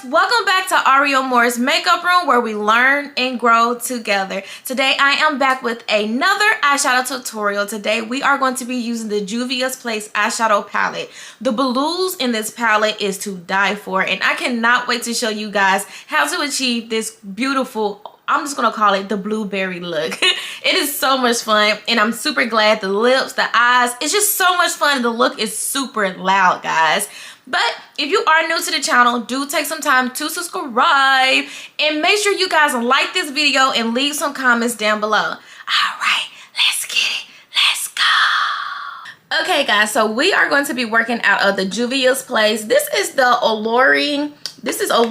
welcome back to Arie Moore's makeup room, where we learn and grow together. Today I am back with another eyeshadow tutorial. Today we are going to be using the Juvia's Place eyeshadow palette. The blues in this palette is to die for, and I cannot wait to show you guys how to achieve this beautiful, I'm just gonna call it the blueberry look. It is so much fun, and I'm super glad. The lips, the eyes, it's just so much fun. The look is super loud, guys. But if you are new to the channel, do take some time to subscribe and make sure you guys like this video and leave some comments down below. All right, let's get it. Let's go. Okay, guys, so we are going to be working out of the Juvia's Place. This is the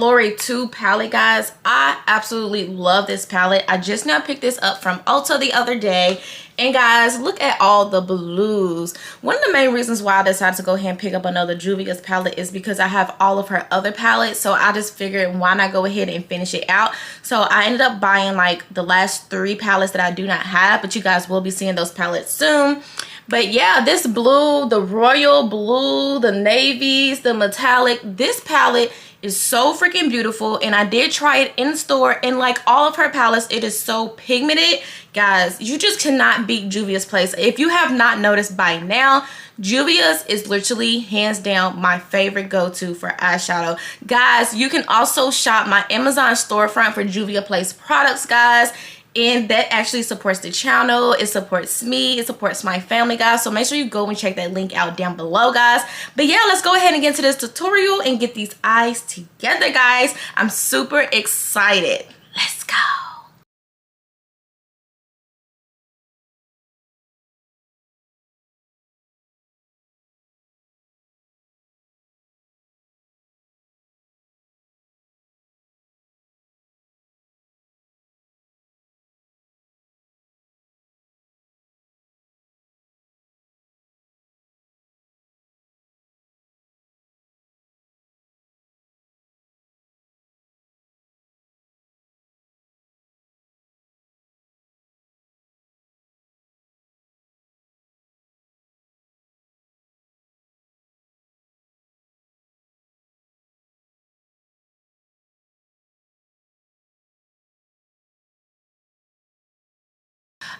Arie 2 palette, guys. I absolutely love this palette. I just now picked this up from Ulta the other day. And guys, look at all the blues. One of the main reasons why I decided to go ahead and pick up another Juvia's palette is because I have all of her other palettes. So I just figured, why not go ahead and finish it out? So I ended up buying like the last 3 palettes that I do not have, but you guys will be seeing those palettes soon. But yeah, this blue, the royal blue, the navies, the metallic, this palette is so freaking beautiful, and I did try it in store, and like all of her palettes, it is so pigmented. Guys, you just cannot beat Juvia's Place. If you have not noticed by now, Juvia's is literally hands down my favorite go-to for eyeshadow. Guys, you can also shop my Amazon storefront for Juvia's Place products, guys. And that actually supports the channel. It supports me. It supports my family, guys. So make sure you go and check that link out down below, guys. But yeah, let's go ahead and get into this tutorial and get these eyes together, guys. I'm super excited. Let's go.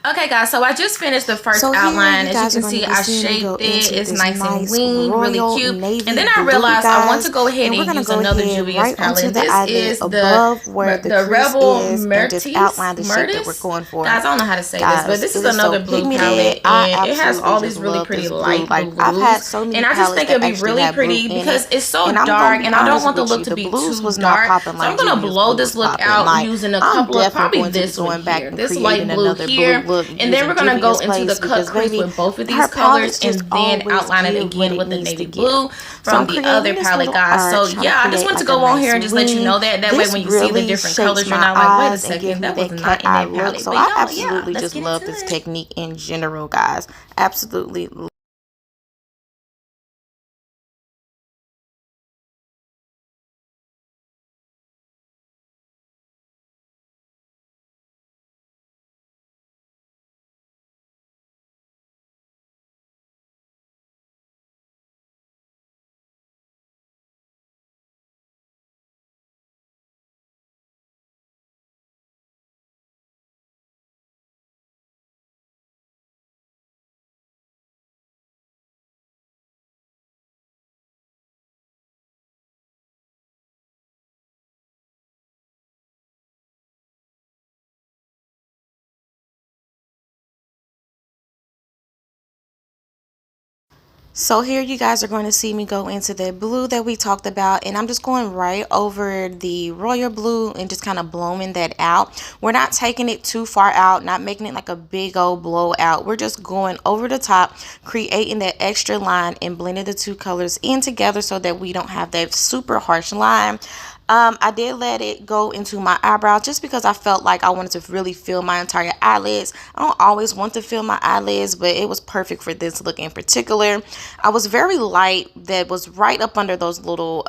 Okay, guys, so I just finished the first outline. As you can see, I shaped it. It's nice and lean, really cute. And then I realized I want to go ahead and use another Juvia's palette. This is the Rebel Myrtis. Guys, I don't know how to say this, but this is another blue palette, and it has all these really pretty light blues. And I just think it'll be really pretty because it's so dark, and I don't want the look to be too dark. So I'm gonna blow this look out using a couple of, probably this one here, this light blue here. And then we're going to go into the cut crease with both of these colors and then outline it again with the navy blue from the other palette, guys. So yeah, I just want to go on here and just let you know that. That way when you see the different colors, you're not like, wait a second, that was not in that palette. So I absolutely just love this technique in general, guys. Absolutely. So here you guys are going to see me go into the blue that we talked about, and I'm just going right over the royal blue and just kind of blowing that out. We're not taking it too far out, not making it like a big old blowout. We're just going over the top, creating that extra line and blending the 2 colors in together so that we don't have that super harsh line. I did let it go into my eyebrows just because I felt like I wanted to really fill my entire eyelids. I don't always want to fill my eyelids, but it was perfect for this look in particular. I was very light, that was right up under those little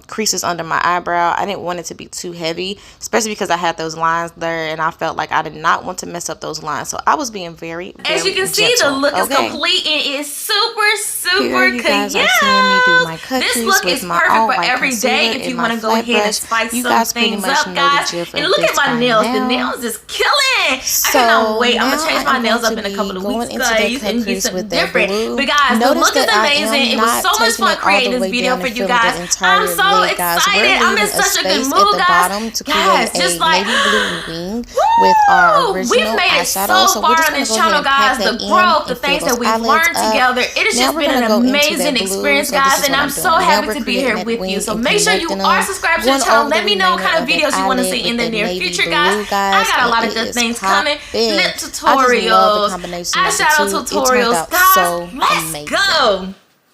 creases under my eyebrow. I didn't want it to be too heavy, especially because I had those lines there and I felt like I did not want to mess up those lines. So I was being very as you can see, the look is complete and it's super Here you guys are seeing me do my cut This crease look with is my perfect own for white every day if you want to go ahead brush. spice You some guys pretty things much up, know guys. the gif And of look at this my by nails. The now. nails is killing. So I cannot wait. I'm gonna now change I my am nails going up in to a couple of be weeks, going into that guys, and cut do crease something with that different. blue. But guys, the Notice look is that I amazing. am It was not so much taking fun it all creating the this way video down for and you filling guys. the entire I'm so lid, guys. excited. We're I'm in leaving a such a good space mood, at the guys. bottom to Guys, create just a like navy blue wing with our we've original made it eyeshadow. so So we're far just on gonna this go ahead channel, and pack guys. that The in growth, the and fill things that those we've eyelids learned up. together. It has Now just we're been gonna an go into amazing that blue. experience, So this guys, is and what I'm I'm so doing. Now happy we're to be creating here that with you. wing So and make sure you connecting are them. subscribed to the Going channel. over the Let me know what remainder kind of of that videos you want to eyelid see in with the that near navy future, blue, guys. I got a lot and of it good is things coming. popping. Lip I just love the tutorials, combination of the eyeshadow two. It turned tutorials. out Guys, so let's amazing. go.